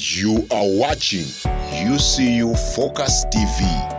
You are watching UCU Focus TV.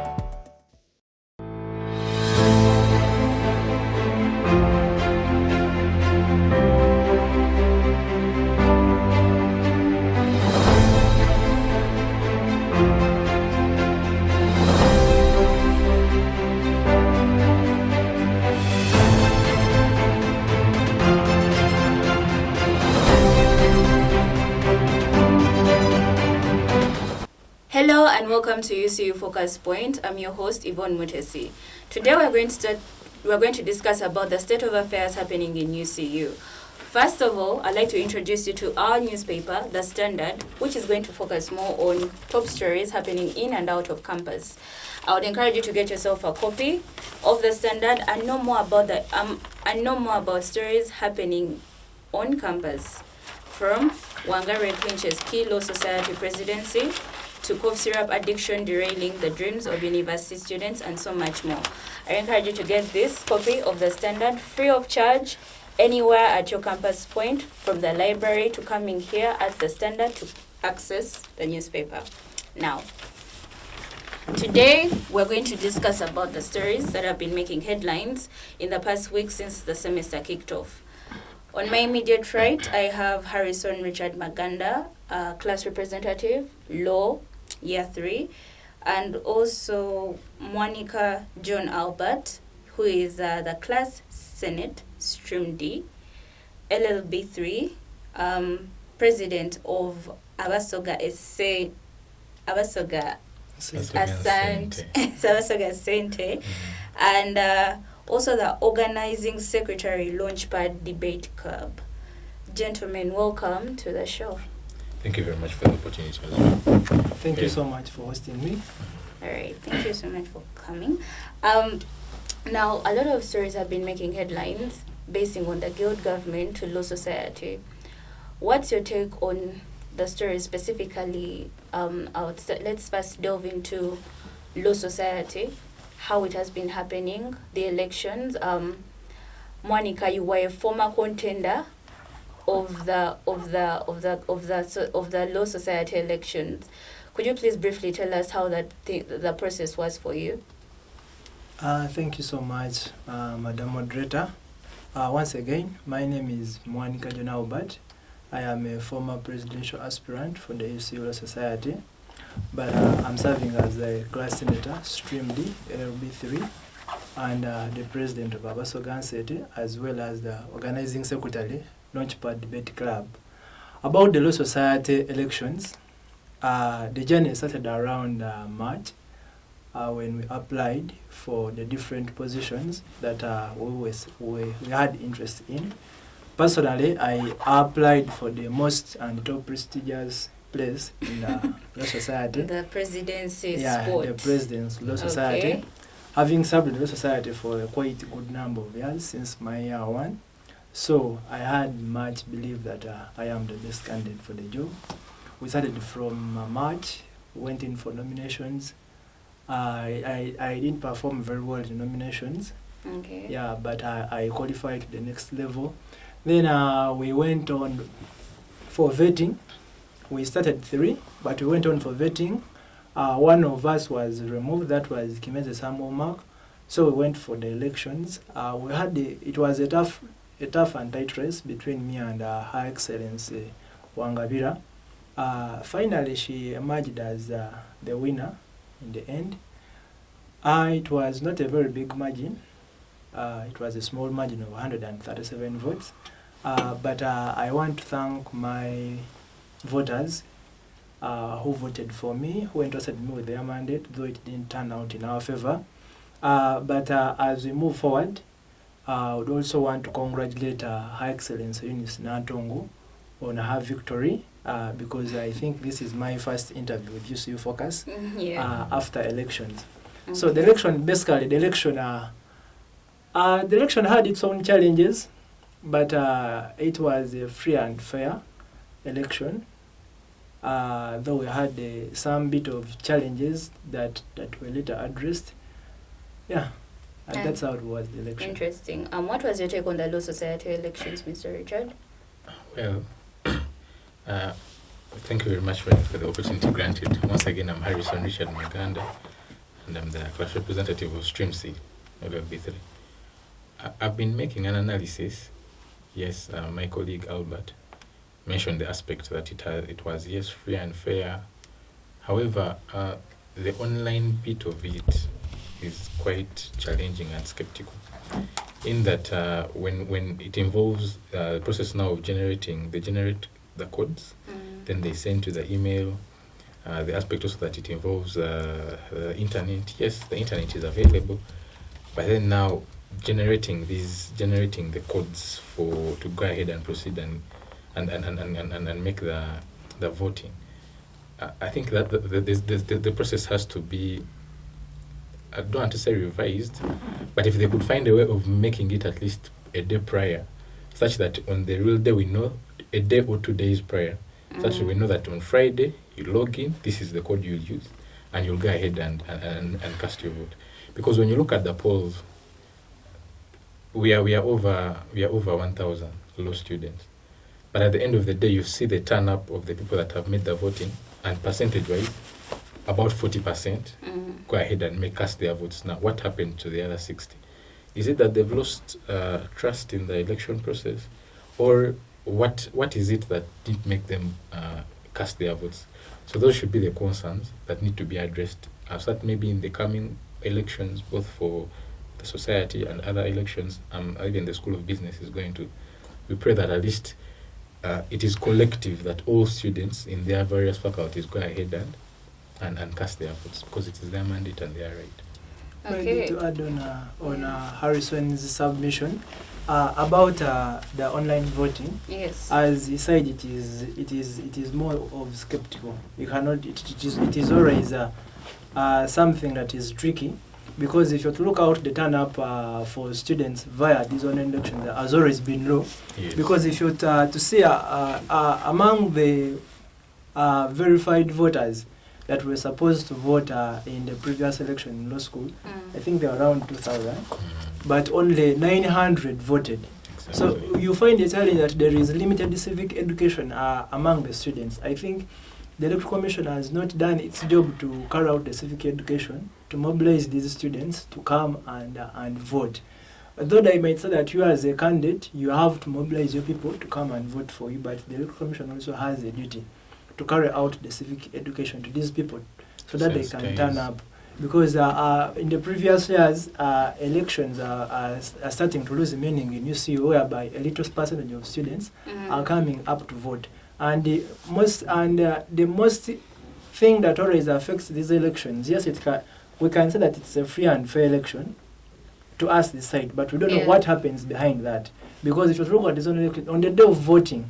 Hello and welcome to UCU Focus Point. I'm your host Yvonne Mutesi. Today we're going to discuss about the state of affairs happening in UCU. First of all, I'd like to introduce you to our newspaper, The Standard, which is going to focus more on top stories happening in and out of campus. I would encourage you to get yourself a copy of The Standard and know more about stories happening on campus, from Wangari Clinch's Key Law Society presidency to cough syrup addiction derailing the dreams of university students, and so much more. I encourage you to get this copy of The Standard free of charge anywhere at your campus point, from the library to coming here at The Standard to access the newspaper. Now, today we're going to discuss about the stories that have been making headlines in the past week since the semester kicked off. On my immediate right, I have Harrison Richard Maganda, class representative, Law, Year 3, and also Monica John Albert, who is the class Senate, Stream D, LLB 3, president of Abasoga Asante, and also the organizing secretary, Launchpad Debate Club. Gentlemen, welcome to the show. Thank you very much for the opportunity. Thank you so much for hosting me. All right, thank you so much for coming. Now, a lot of stories have been making headlines basing on the guild government to Law Society. What's your take on the story specifically? Let's first delve into Law Society, how it has been happening, the elections. Monica, you were a former contender of the Law Society elections. Could you please briefly tell us how the process was for you? Thank you so much, Madam Moderator. Once again, my name is Monica John Albert. I am a former presidential aspirant for the UCU Law Society, but I'm serving as the class senator, Stream D, LB 3, and the president of Abasoga Asante, as well as the organizing secretary, Launchpad Debate Club. About the Law Society elections, the journey started around March when we applied for the different positions that we had interest in. Personally, I applied for the most and top prestigious place in the Law Society. The presidency spot. Yeah, the President's Law Society. Okay. Having served in the Law Society for a quite good number of years since my year 1. So I had much belief that I am the best candidate for the job. We started from March, went in for nominations. I didn't perform very well in nominations. Okay. Yeah, but I qualified to the next level. Then we went on for vetting. We started 3, but we went on for vetting. One of us was removed, that was Kimeze Samuel Mark. So we went for the elections. It was a tough and tight race between me and Her Excellency Wangabira. Finally, she emerged as the winner in the end. It was not a very big margin. It was a small margin of 137 votes. But I want to thank my voters who voted for me, who entrusted me with their mandate, though it didn't turn out in our favor. But as we move forward, I would also want to congratulate Her Excellency Eunice Nantongo on her victory, because I think this is my first interview with UCU Focus after elections. Okay. So the election had its own challenges, but it was a free and fair election. Though we had some bit of challenges that were later addressed. Yeah. And that's how it was, the election. Interesting. What was your take on the Law Society elections, Mr. Richard? Well, Thank you very much for the opportunity granted. Once again, I'm Harrison Richard Maganda, and I'm the class representative of Stream C, LLB3. I've been making an analysis. Yes, my colleague Albert mentioned the aspect that it was, yes, free and fair. However, the online bit of it is quite challenging and skeptical, in that when it involves the process now of they generate the codes, then they send to the email. The aspect also that it involves the internet. Yes, the internet is available, but then now generating the codes to go ahead and proceed and make the voting. I think that the process has to be, I don't want to say revised, but if they could find a way of making it at least a day prior, such that on the real day we know, a day or 2 days prior, such that we know that on Friday you log in, this is the code you'll use, and you'll go ahead and cast your vote. Because when you look at the polls, we are over 1,000 law students, but at the end of the day, you see the turn up of the people that have made the voting, and percentage-wise, about 40% go ahead and cast their votes. Now, what happened to the other 60? Is it that they've lost trust in the election process, or what is it that didn't make them cast their votes? So those should be the concerns that need to be addressed. So that maybe in the coming elections, both for the society and other elections, even the School of Business is going to, we pray that at least it is collective, that all students in their various faculties go ahead and cast their votes, because it is their mandate and their right. Maybe to add on Harrison's submission about the online voting. Yes. As he said, it is more of skeptical. You cannot. It is always something that is tricky, because if you look out the turn up for students via these online elections has always been low. Yes. Because if you to see among the verified voters that were supposed to vote in the previous election in law school, I think there were around 2,000, but only 900 voted. Exactly. So you find it telling that there is limited civic education among the students. I think the Electoral Commission has not done its job to carry out the civic education, to mobilize these students to come and vote. Though I might say that you as a candidate, you have to mobilize your people to come and vote for you, but the Electoral Commission also has a duty to carry out the civic education to these people so that they can turn up. Because in the previous years, elections are starting to lose meaning in UCU, whereby a little percentage of students are coming up to vote. And the most thing that always affects these elections, yes, we can say that it's a free and fair election to us this side, but we don't know what happens behind that. Because if you look at this on the day of voting,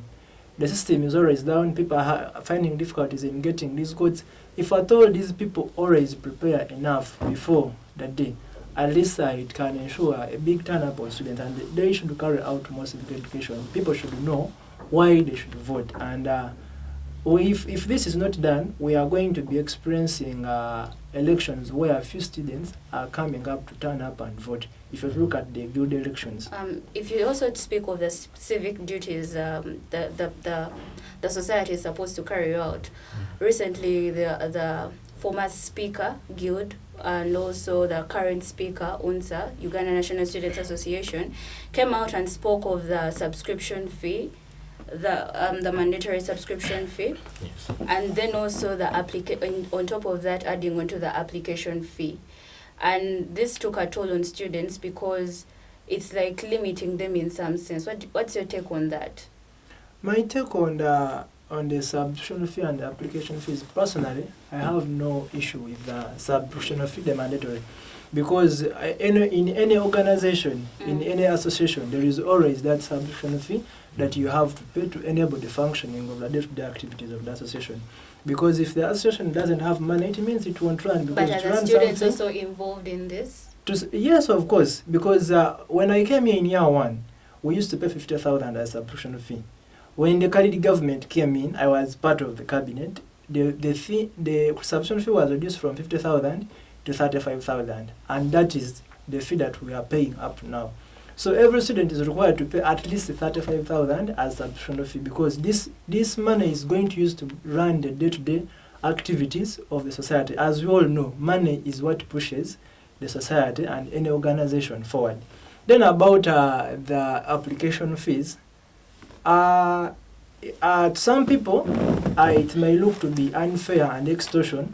the system is always down. People are finding difficulties in getting these codes. If I told these people always prepare enough before the day, at least it can ensure a big turnout of students, and they should carry out more civic education. People should know why they should vote. And if this is not done, we are going to be experiencing elections where a few students are coming up to turn up and vote. If you look at the guild elections. If you also speak of the civic duties the society is supposed to carry out, recently the former speaker, guild, and also the current speaker, UNSA, Uganda National Students Association, came out and spoke of the subscription fee, the mandatory subscription fee, Yes. and then also the on top of that, adding onto the application fee. And this took a toll on students because it's like limiting them in some sense. What's your take on that? My take on the subscription fee and the application fees, personally, I have no issue with the subscription fee, the mandatory. Because in any organization, in any association, there is always that subscription fee that you have to pay to enable the functioning of the day-to-day activities of the association. Because if the association doesn't have money, it means it won't run. Because but are the students also involved in this? Yes, of course. Because when I came here in year one, we used to pay 50,000 as a subscription fee. When the Khalid government came in, I was part of the cabinet. The subscription fee was reduced from 50,000 to 35,000, and that is the fee that we are paying up to now. So every student is required to pay at least 35,000 as subscription fee, because this money is going to use to run the day-to-day activities of the society. As we all know, money is what pushes the society and any organization forward. Then about the application fees, to some people, it may look to be unfair and extortion,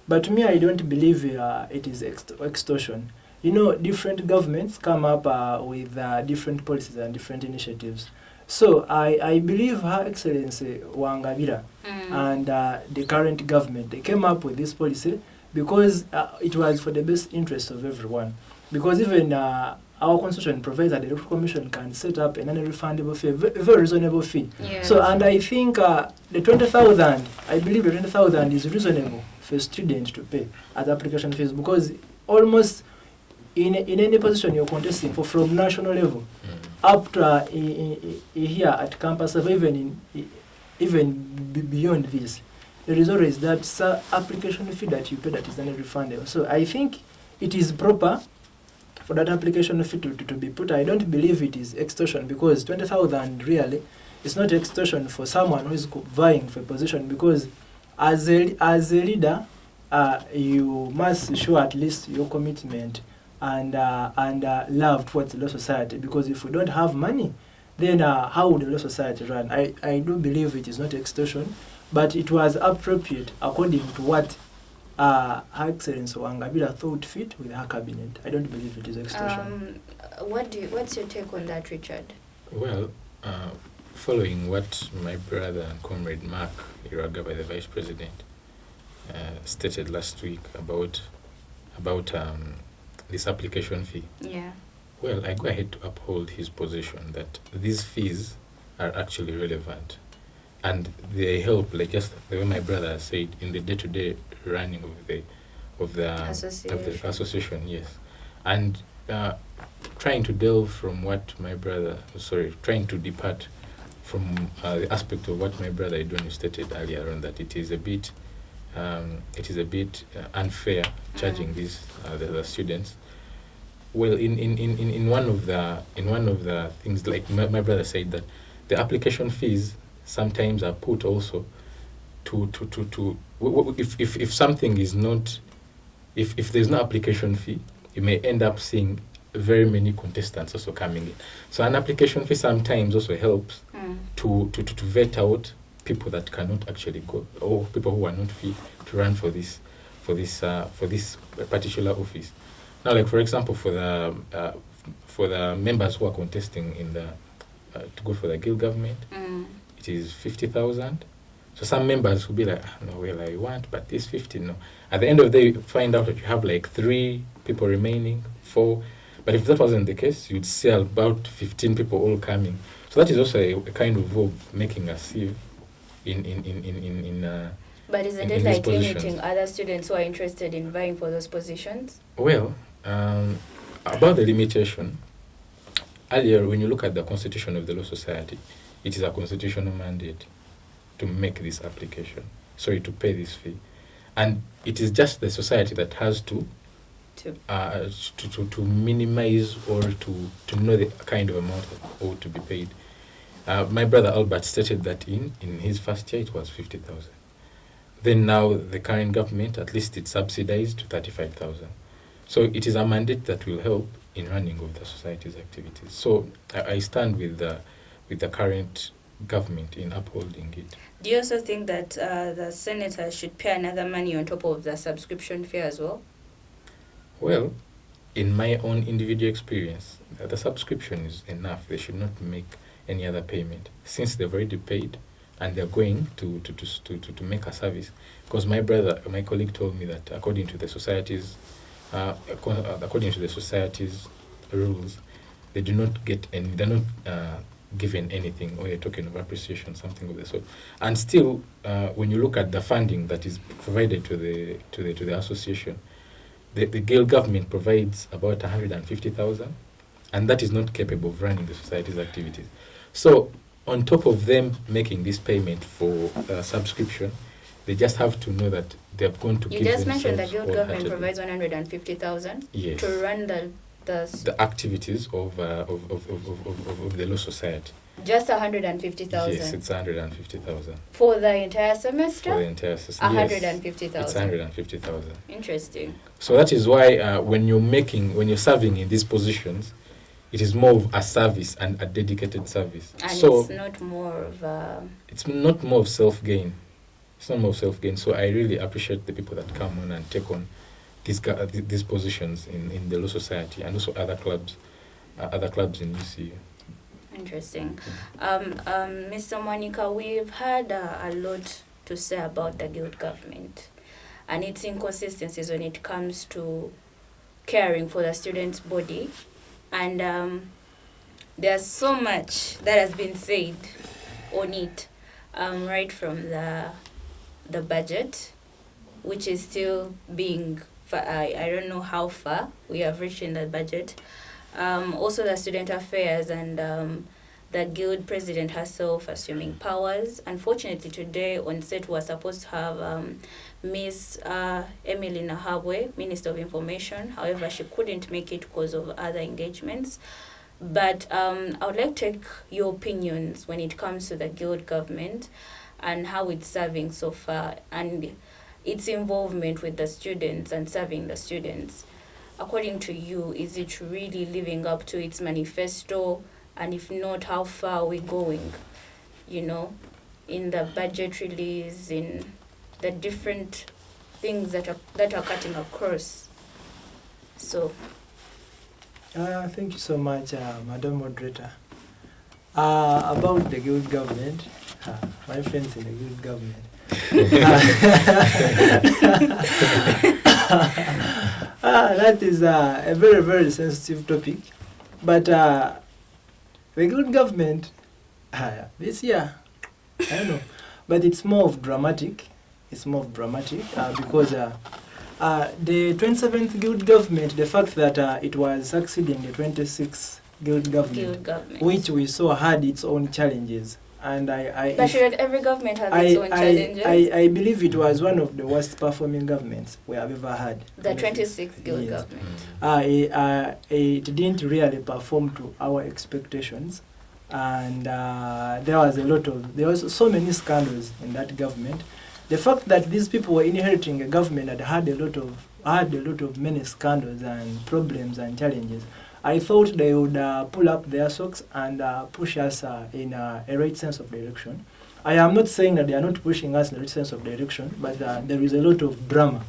but to me, I don't believe it is extortion. You know, different governments come up with different policies and different initiatives. So I believe Her Excellency Wangabira and the current government, they came up with this policy because it was for the best interest of everyone. Because even our constitution provides that the electoral commission can set up a non-refundable fee, a very reasonable fee. Yes. So, and I think the 20,000, I believe the 20,000 is reasonable for a student to pay as application fees, because almost in any position you're contesting for, from national level up to here at campus, or even beyond this, there is always that application fee that you pay that is non-refundable. So I think it is proper for that application fee to be put. I don't believe it is extortion, because 20,000 really is not extortion for someone who is vying for a position, because as a leader, you must show at least your commitment and love towards the law society, because if we don't have money, then how would the law society run? I do believe it is not extortion, but it was appropriate according to what Her Excellency Wangabira thought fit with her cabinet. I don't believe it is extortion. What's your take on that, Richard? Well, following what my brother and comrade Mark Iraga, the Vice President, stated last week about this application fee. Yeah. Well, I go ahead to uphold his position that these fees are actually relevant, and they help, like just the way my brother said, in the day-to-day running of the association. Yes, and trying to delve from what my brother, trying to depart from the aspect of what my brother Yvonne stated earlier on, that it is a bit unfair charging these the students. Well, in one of the things, like my brother said, that the application fees sometimes are put also to if something is not, if there's no application fee, you may end up seeing very many contestants also coming in. So an application fee sometimes also helps to vet out people that cannot actually go, or people who are not fit to run for this particular office. Now, like for example, for the members who are contesting in the to go for the guild government, it is 50,000. So some members will be like, no, well, I want, but this 50, no. At the end of the day, you find out that you have like 3 people remaining, 4. But if that wasn't the case, you'd see about 15 people all coming. So that is also a kind of making a sieve in But isn't it like limiting other students who are interested in vying for those positions? Well, about the limitation, earlier when you look at the constitution of the Law Society, it is a constitutional mandate to make this application, to pay this fee. And it is just the society that has to minimize or to know the kind of amount that ought to be paid. My brother Albert stated that in his first year it was 50,000. Then now the current government, at least it's subsidized to 35,000. So it is a mandate that will help in running of the society's activities. So I stand with the current government in upholding it. Do you also think that the senators should pay another money on top of the subscription fee as well? Well, in my own individual experience, the subscription is enough. They should not make any other payment since they've already paid and they're going to make a service. Because my colleague told me that according to the society's rules, they do not get any. They're not given anything, or a token of appreciation, something of the sort. And still, when you look at the funding that is provided to the association, the Guild government provides about 150,000, and that is not capable of running the society's activities. So, on top of them making this payment for subscription, they just have to know that they're going to give themselves. You just mentioned the Guild government provides 150,000 yes. to run the the activities of the law society. Just 150,000. Yes, it's 150,000 for the entire semester. for the entire semester. 150,000. It's 150,000. Interesting. So that is why when you're serving in these positions, it is more of a service and a dedicated service. And so it's not more of a... It's not more of self-gain. It's not more of self-gain. So I really appreciate the people that come on and take on these positions in the law society and also other clubs in UCU. Interesting. Mr. Monica, we've had a lot to say about the guild government and its inconsistencies when it comes to caring for the student's body. And there's so much that has been said on it, right from the budget, which is still being, I don't know how far we have reached in the budget. Also the student affairs and the guild president herself assuming powers. Unfortunately, today on set we were supposed to have Miss Emily Nahabwe, Minister of Information. However, she couldn't make it because of other engagements. But I would like to take your opinions when it comes to the guild government and how it's serving so far and its involvement with the students and serving the students. According to you, is it really living up to its manifesto? And if not, how far are we going, in the budget release, in the different things that are cutting across? So, thank you so much, Madam Moderator. About the guild government, my friends in the guild government. That is a very, very sensitive topic. But the guild government, this year, I don't know, but it's more of dramatic. It's more of dramatic because the 27th guild government, the fact that it was succeeding the 26th guild government, which we saw had its own challenges. And but should every government have its own challenges? I believe it was one of the worst performing governments we have ever had. The 26th guild government. It didn't really perform to our expectations, and there was so many scandals in that government. The fact that these people were inheriting a government that had a lot of many scandals and problems and challenges, I thought they would pull up their socks and push us in a right sense of direction. I am not saying that they are not pushing us in the right sense of direction, but there is a lot of drama.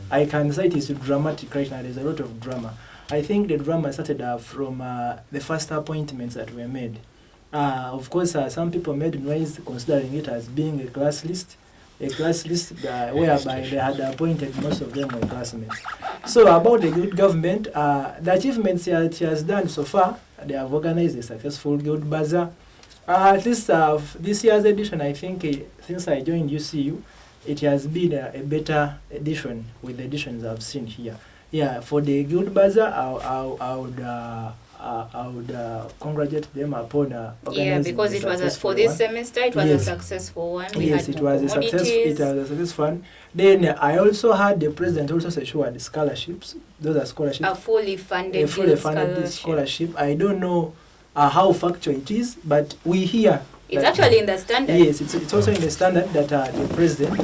I can say it is dramatic right now. There is a lot of drama. I think the drama started from the first appointments that were made. Of course, some people made noise considering it as being a class list whereby they had appointed most of them were classmates. So about the guild government, the achievements it has done so far, they have organized a successful guild bazaar. At least this year's edition, I think, since I joined UCU, it has been a better edition with the editions I've seen here. Yeah, for the guild bazaar, I would congratulate them upon organizing. Yeah, because it was for this semester, it was a successful one. It was a successful one. Then I also had the president also secured scholarships. Those are scholarships. A fully funded scholarship. I don't know how factual it is, but we hear. It's actually in the standard. Yes, it's also in the standard that the president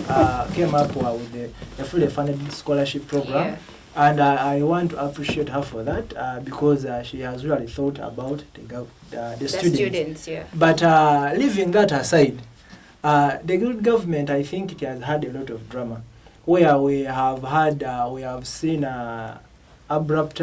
came up with a fully funded scholarship program. Yeah. And I want to appreciate her for that because she has really thought about the students. Yeah. But leaving that aside, the guild government, I think it has had a lot of drama, where we have seen abrupt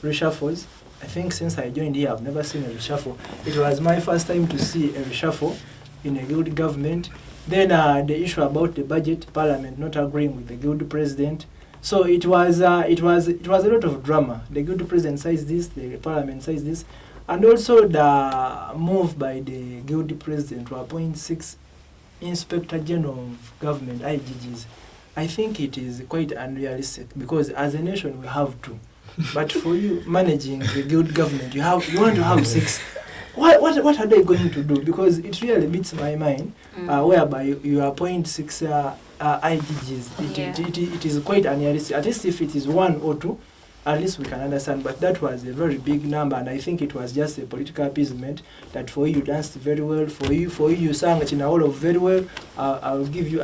reshuffles. I think since I joined here, I've never seen a reshuffle. It was my first time to see a reshuffle in a guild government. Then the issue about the budget, Parliament not agreeing with the guild president. So it was a lot of drama. The guild president says this, the Parliament says this, and also the move by the guild president to appoint 6 Inspector General of Government (IGGs). I think it is quite unrealistic because as a nation we have 2, but for you managing the guild government, you want to have 6. What are they going to do? Because it really beats my mind, whereby you appoint 6 IGGs. It is quite unrealistic. At least if it is 1 or 2, at least we can understand. But that was a very big number, and I think it was just a political appeasement that for you danced very well, for you you sang Chinawolo very well. I will give you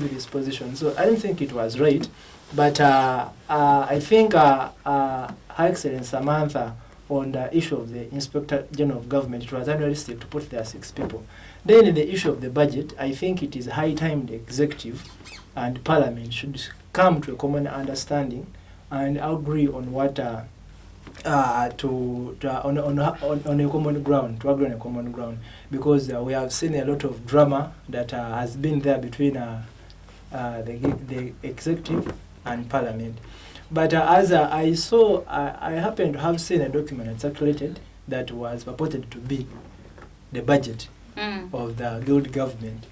this position. So I don't think it was right, but I think Her Excellency Samantha, on the issue of the Inspector General of Government, it was unrealistic to put there 6 people. Then the issue of the budget, I think it is high time the executive and Parliament should come to a common understanding and agree on what on a common ground, to agree on a common ground, because we have seen a lot of drama that has been there between the executive and Parliament. But as I saw, I happen to have seen a document that circulated that was purported to be the budget of the guild government.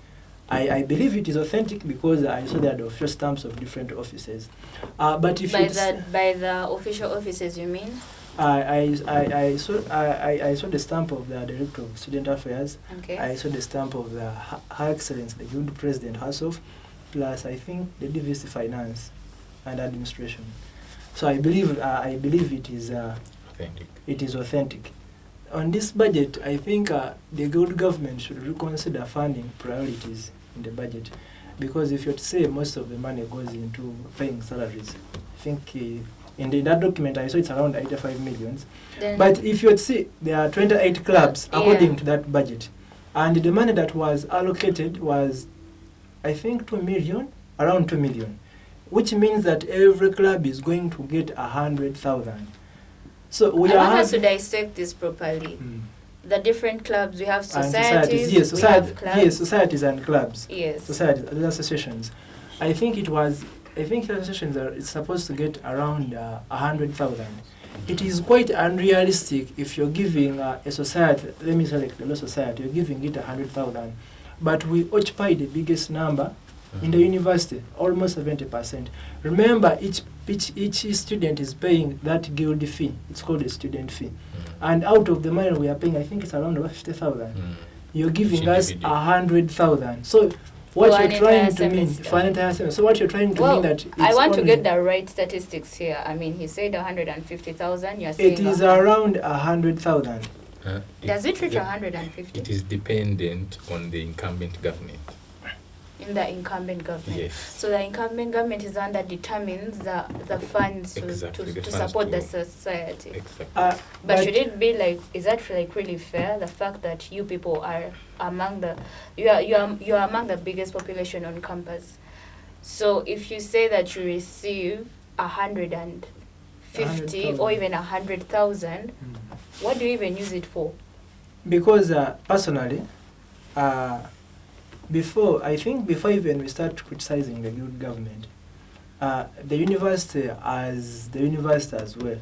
I believe it is authentic because I saw there the official stamps of different offices. But if by the official offices, you mean? I saw the stamp of the Director of Student Affairs. Okay. I saw the stamp of the Her Excellency, the Guild President herself, plus I think the DVC Finance and Administration. So I believe it is Authentic. It is authentic. On this budget, I think the guild government should reconsider funding priorities in the budget, because if you're to say most of the money goes into paying salaries, I think in that document I saw it's around 85 millions. But if you would see, there are 28 clubs according to that budget, and the money that was allocated was, I think, 2 million, around 2 million, which means that every club is going to get 100,000. So I want us to dissect this properly. The different clubs, we have societies, yes, we have clubs. Yes, societies and clubs. Yes. Societies, the associations. I think the associations it's supposed to get around 100,000. It is quite unrealistic if you're giving a society, let me select the law society, you're giving it 100,000. But we occupy the biggest number in the university, almost 70%. Remember, each student is paying that guild fee. It's called a student fee. And out of the money we are paying, I think it's around 50,000. You're giving us 100,000. So what you're trying to mean for an entire semester. So what you're trying to mean that it's I want to get the right statistics here. I mean, he said 150,000. You're saying it is around 100,000. Does it reach 150? It is dependent on the incumbent government. In the incumbent government. Yes. So the incumbent government is the one that determines the funds to support the society. Exactly. But should it be like, is that like really fair? The fact that you people are among the, you are among the biggest population on campus. So if you say that you receive 150 or even 100,000, what do you even use it for? Because personally, before even we start criticizing the guild government, the university as well,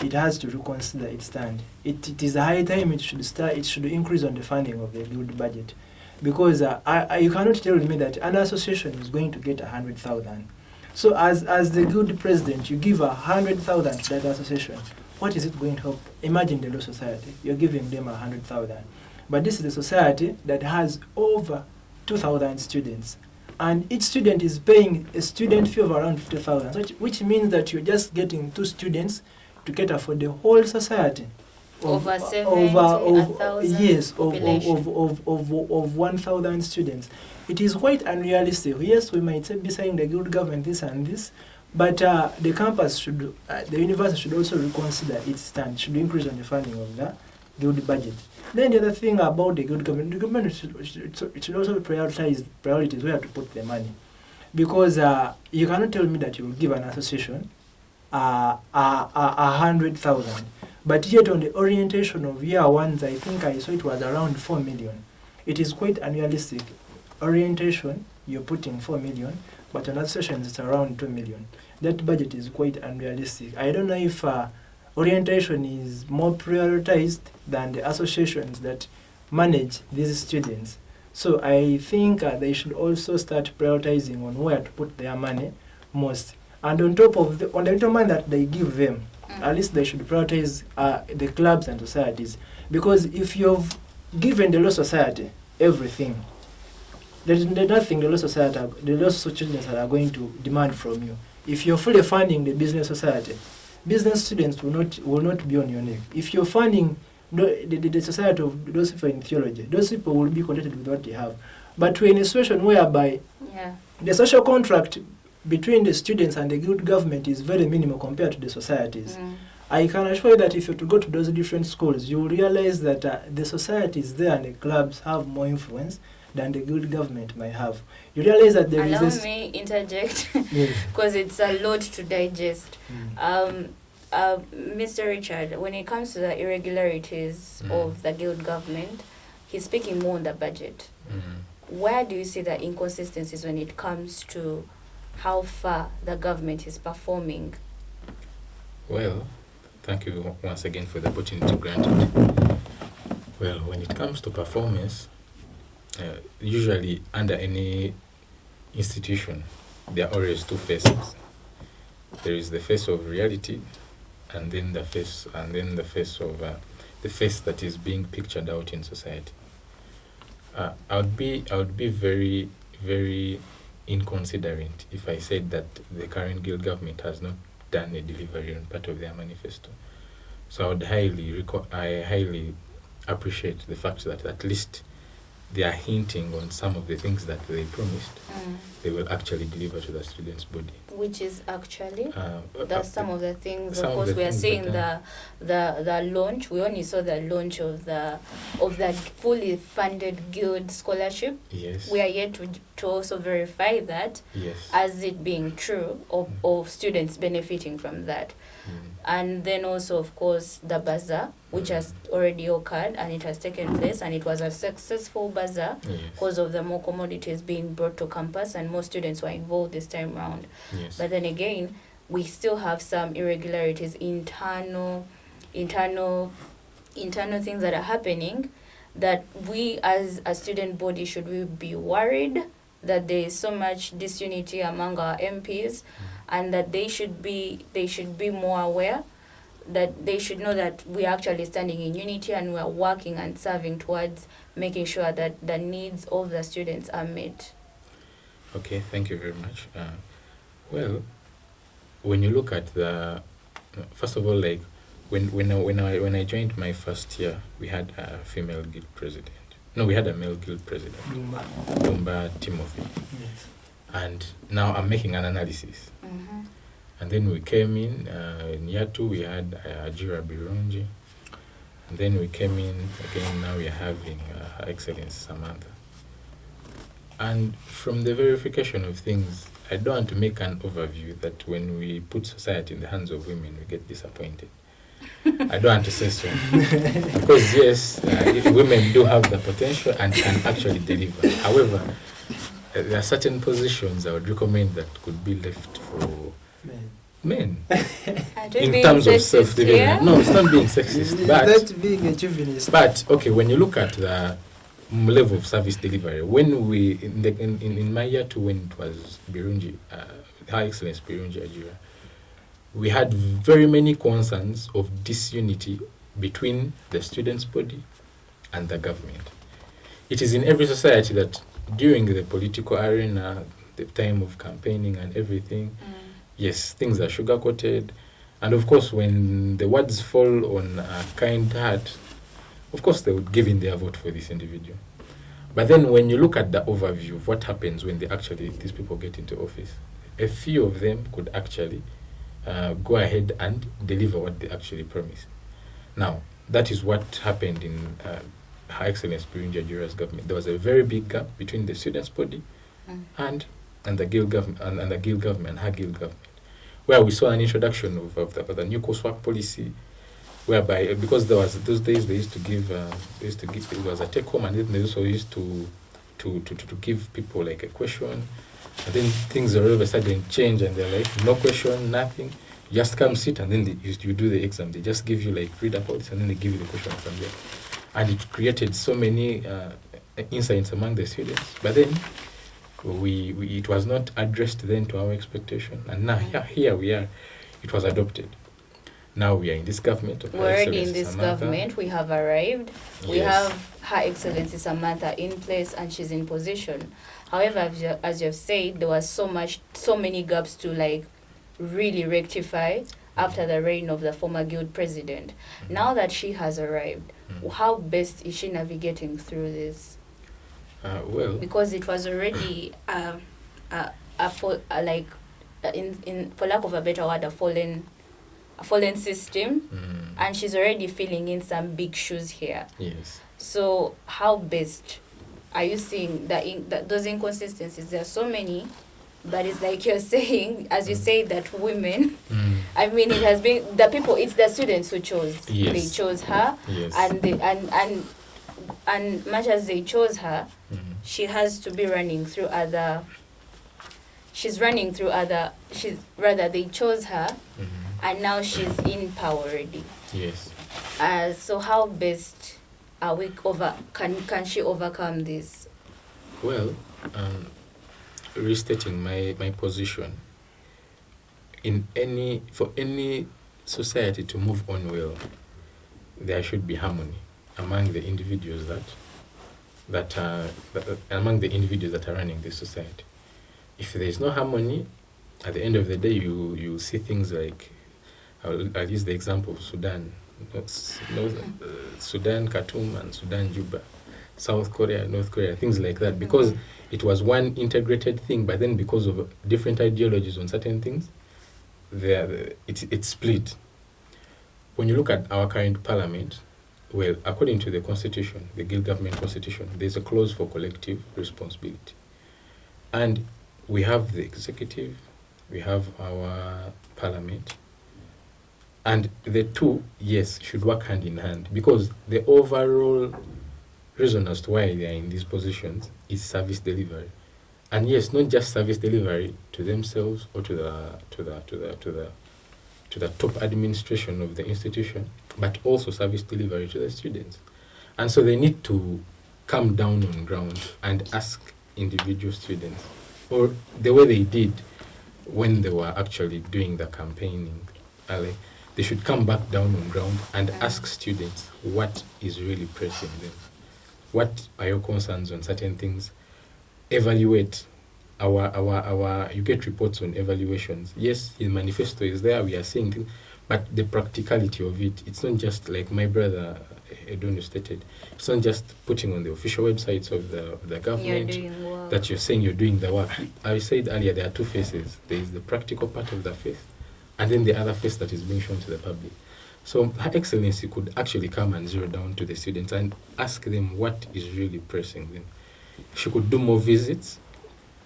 it has to reconsider its stand. It is a high time it should increase on the funding of the guild budget, because you cannot tell me that an association is going to get 100,000. So as the guild president, you give 100,000 to that association. What is it going to help? Imagine the law society, you're giving them 100,000, but this is a society that has over 2,000 students, and each student is paying a student fee of around 50,000, which means that you're just getting 2 students to cater for the whole society. Over 1,000 yes, of 1,000 students. It is quite unrealistic. Yes, we might be saying the guild government this and this, but the campus should, the university should also reconsider its stand, should increase on the funding of the guild budget. Then the other thing about the guild government, the government should also prioritize priorities where to put the money, because you cannot tell me that you will give an association 100,000, but yet on the orientation of year ones, I think I saw it was around 4 million. It is quite unrealistic. Orientation, you're putting 4 million, but on associations it's around 2 million. That budget is quite unrealistic. I don't know if orientation is more prioritized than the associations that manage these students. So I think they should also start prioritizing on where to put their money most. And on top of the little money that they give them, at least they should prioritize the clubs and societies. Because if you've given the law society everything, there's nothing the law society, the law students are going to demand from you. If you're fully funding the business society, business students will not be on your neck. If you're funding the society of those people in theology, those people will be contented with what they have. But we're in a situation whereby the social contract between the students and the guild government is very minimal compared to the societies. I can assure you that if you to go to those different schools, you will realize that the societies there and the clubs have more influence than the guild government might have. You realize that there is Allow me interject, because it's a lot to digest. Mr. Richard, when it comes to the irregularities of the guild government, he's speaking more on the budget. Where do you see the inconsistencies when it comes to how far the government is performing? Well, thank you once again for the opportunity granted. Well, when it comes to performance, usually under any institution, there are always two faces. There is the face of reality, and then the face of the face that is being pictured out in society. I would be very, very inconsiderate if I said that the current guild government has not done a delivery on part of their manifesto. So I highly appreciate the fact that at least they are hinting on some of the things that they promised they will actually deliver to the students' body. Which is actually some of the things. Some of course, of the we are things seeing that the launch. We only saw the launch of the fully funded guild scholarship. Yes. We are yet to also verify that as it being true of students benefiting from that. And then also, of course, the bazaar, which has already occurred and it has taken place, and it was a successful bazaar because of the more commodities being brought to campus and more students were involved this time round. But then again, we still have some irregularities, internal things that are happening, that we as a student body, should we be worried that there is so much disunity among our MPs, and that they should be more aware, that they should know that we are actually standing in unity and we are working and serving towards making sure that the needs of the students are met. Okay, thank you very much. Well, when you look at first of all, like when I joined my first year, we had a female guild president. No, we had a male guild president, Dumba Timothy. Yes. And now I'm making an analysis. And then we came in year 2, we had Ajira Birunji. And then we came in again, now we are having Her Excellency Samantha. And from the verification of things, I don't want to make an overview that when we put society in the hands of women, we get disappointed. I don't want to say so. Because yes, if women do have the potential and can actually deliver. However, there are certain positions I would recommend that could be left for men. In terms of self-development. No, it's not being sexist. But being a chauvinist. But okay, when you look at the level of service delivery, when we in my year 2, when it was Birunji, Her Excellency Birunji Ajira, we had very many concerns of disunity between the students' body and the government. It is in every society that during the political arena, the time of campaigning and everything, yes, things are sugar-coated. And of course, when the words fall on a kind heart, of course, they would give in their vote for this individual. But then when you look at the overview of what happens when these people get into office, a few of them could actually go ahead and deliver what they actually promised. Now, that is what happened in Her Excellency Birunji Ajira's government. There was a very big gap between the students' body and the guild government and her guild government, where we saw an introduction of the new coursework policy, whereby because there was those days they used to give it was a take home, and then they also used to give people like a question. And then things all of a sudden change, and they're like, no question, nothing. You just come sit, and then you do the exam. They just give you like read about this, and then they give you the question from there. And it created so many insights among the students. But then it was not addressed then to our expectation. And now here we are. It was adopted. Now we are in this government. We're already in this government. We have arrived. We have Her Excellency Samantha in place, and she's in position. However, as you have said, there was so many gaps to like really rectify after the reign of the former guild president. Now that she has arrived, how best is she navigating through this? Well, Because it was already for lack of a better word, a fallen system, and she's already filling in some big shoes here. yes. So how best are you seeing that those inconsistencies? There are so many, but it's like you're saying, as you say, that women, I mean, it has been the people, it's the students who chose. Yes. They chose her, Yes. and much as they chose her, she has to be running through other. They chose her, and now she's in power already. Yes. So how best are we can she overcome this? Well, restating my position, for any society to move on well, there should be harmony among the individuals that are running this society. If there is no harmony, at the end of the day, you see things like, I'll use the example of Sudan, Sudan, Khartoum, and Sudan, Juba, South Korea, North Korea, things like that, because it was one integrated thing, but then because of different ideologies on certain things, it's split. When you look at our current parliament, well, according to the constitution, the Guild Government Constitution, there's a clause for collective responsibility. And we have the executive, we have our parliament, and the two, yes, should work hand in hand, because the overall reason as to why they are in these positions is service delivery. And yes, not just service delivery to themselves or to the top administration of the institution, but also service delivery to the students. And so they need to come down on ground and ask individual students, or the way they did when they were actually doing the campaigning, they should come back down on ground and ask students what is really pressing them. What are your concerns on certain things? Evaluate you get reports on evaluations. Yes, the manifesto is there, we are seeing things, but the practicality of it, it's not just like my brother Edonu stated, it's not just putting on the official websites of the government that you're saying you're doing the work. I said earlier, there are two faces. There is the practical part of the faith, and then the other face that is being shown to the public. So Her Excellency could actually come and zero down to the students and ask them what is really pressing them. She could do more visits,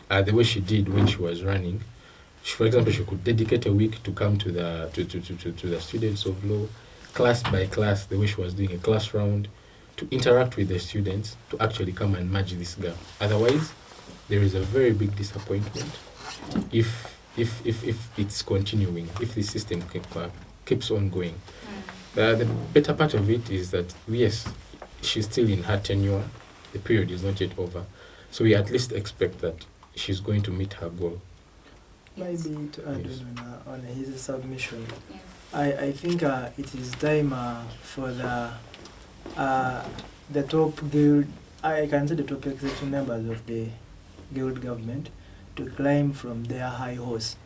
the way she did when she was running. For example, she could dedicate a week to come to the students of law, class by class, the way she was doing a class round, to interact with the students, to actually come and merge this gap. Otherwise, there is a very big disappointment if it's continuing, if the system keeps on going. The better part of it is that, yes, she's still in her tenure, the period is not yet over, so we at least expect that she's going to meet her goal. Maybe to add on his submission, Yes. I think it is time for the top guild, I can say the top executive members of the guild government, to climb from their high horse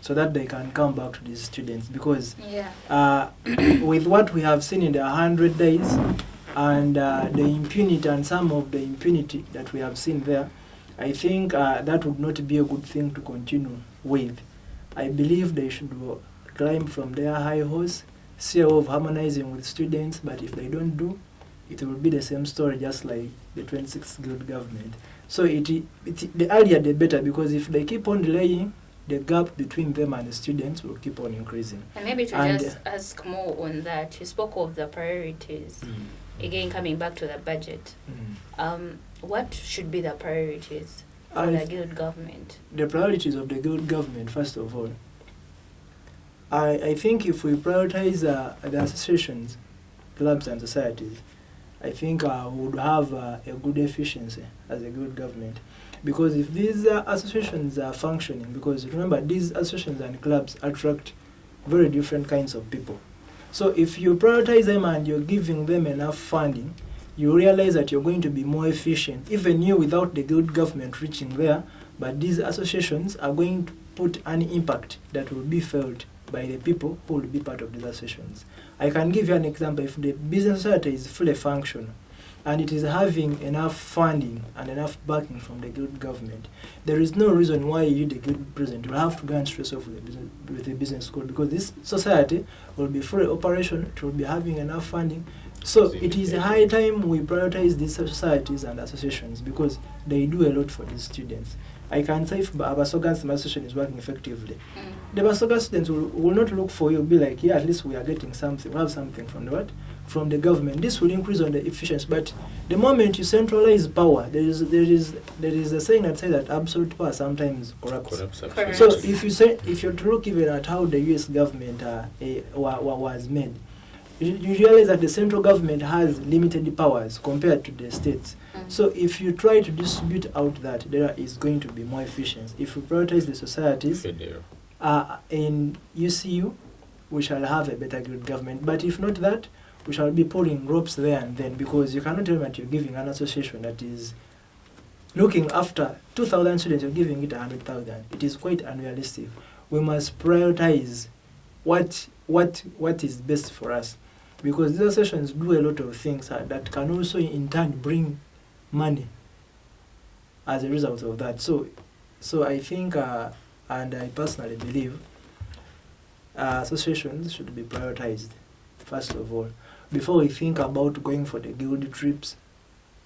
so that they can come back to these students, because with what we have seen in the 100 days and the impunity and some of the impunity that we have seen there, I think that would not be a good thing to continue with. I believe they should climb from their high horse, see of harmonizing with students, but if they don't do, it will be the same story just like the 26th guild government. So the earlier the better, because if they keep on delaying, the gap between them and the students will keep on increasing. And maybe just ask more on that, you spoke of the priorities. Again, coming back to the budget. What should be the priorities for the guild government? The priorities of the guild government, first of all, I think if we prioritize the associations, clubs and societies, I think we would have a good efficiency as a guild government. Because if these associations are functioning, because remember, these associations and clubs attract very different kinds of people. So if you prioritize them and you're giving them enough funding, you realize that you're going to be more efficient, even you without the guild government reaching there, but these associations are going to put an impact that will be felt by the people who will be part of these associations. I can give you an example. If the business society is fully functional and it is having enough funding and enough backing from the guild government, there is no reason why you, the guild president, will have to go and stress off with the business school, because this society will be fully operational, it will be having enough funding. So it is a high time we prioritize these societies and associations, because they do a lot for these students. I can say if Abasoga's association is working effectively, the Abasoga students will not look for you, be like, yeah, at least we are getting something, we have something from the what? From the government. This will increase on the efficiency. But the moment you centralize power, there is a saying that says that absolute power sometimes corrupts. So if you look even at how the US government was made, you realize that the central government has limited powers compared to the states. So if you try to distribute out that, there is going to be more efficiency. If you prioritize the societies in UCU, we shall have a better guild government. But if not that, we shall be pulling ropes there and then, because you cannot tell me that you're giving an association that is looking after 2,000 students, you're giving it 100,000. It is quite unrealistic. We must prioritize what is best for us, because these associations do a lot of things that can also in turn bring money as a result of that. So I think, and I personally believe, associations should be prioritized, first of all, before we think about going for the guild trips,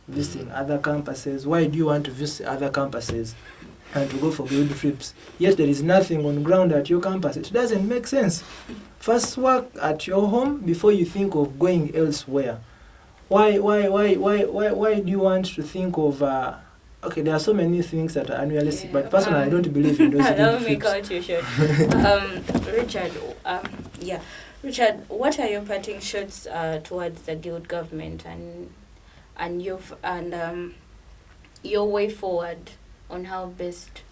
visiting other campuses. Why do you want to visit other campuses and to go for guild trips, yet there is nothing on ground at your campus? It doesn't make sense. First work at your home before you think of going elsewhere. Why do you want to think of okay, there are so many things that are unrealistic, but personally I don't believe in those that will make out your shot. Richard, what are your parting shots towards the guild government and your way forward on how best?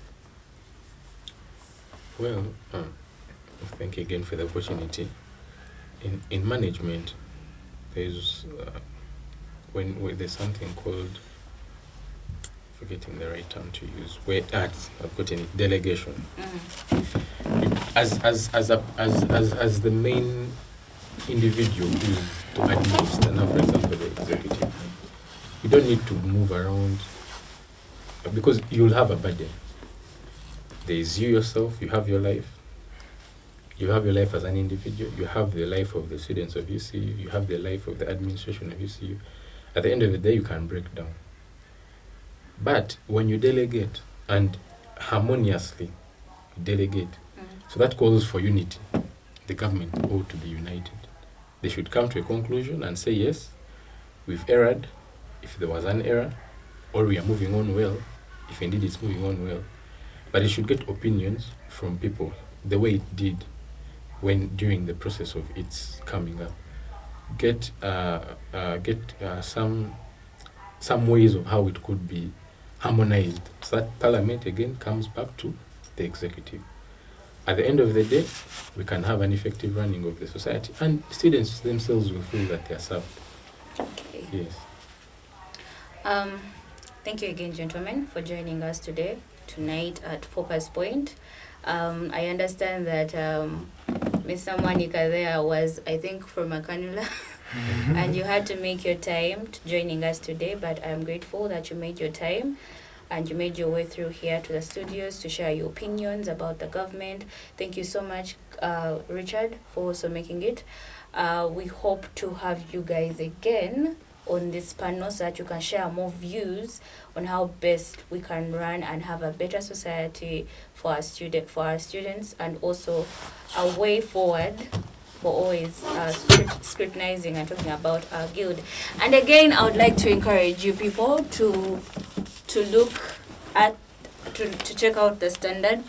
Well, thank you again for the opportunity. In management, there's when there's something called, forgetting the right term to use, where I've got any delegation. As the main individual who is to administer, now for example the executive, you don't need to move around, because you'll have a burden. There is you yourself, you have your life. You have your life as an individual, you have the life of the students of UCU, you have the life of the administration of UCU. At the end of the day, you can break down. But when you delegate and harmoniously delegate, so that calls for unity. The government ought to be united. They should come to a conclusion and say, yes, we've erred, if there was an error, or we are moving on well, if indeed it's moving on well. But it should get opinions from people, the way it did during the process of its coming up. Get some ways of how it could be harmonized, so that Parliament again comes back to the executive. At the end of the day, we can have an effective running of the society, and students themselves will feel that they are served. Okay. Yes. Thank you again, gentlemen, for joining us tonight at Focus Point. I understand that Mr. Monica there was, I think, from Makanula, and you had to make your time to joining us today, but I'm grateful that you made your time and you made your way through here to the studios to share your opinions about the government. Thank you so much, Richard, for also making it. We hope to have you guys again on this panel so that you can share more views on how best we can run and have a better society for our students, and also a way forward for always scrutinizing and talking about our guild. And again, I would like to encourage you people to look at to check out the standard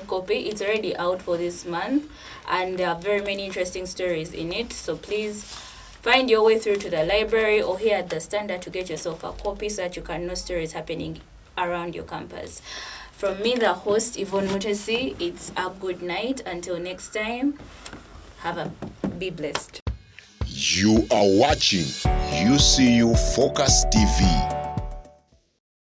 copy. It's already out for this month, and there are very many interesting stories in it, so please find your way through to the library or here at the standard to get yourself a copy so that you can know stories happening around your campus. From me, the host, Yvonne Mutesi, it's a good night. Until next time, be blessed. You are watching UCU Focus TV.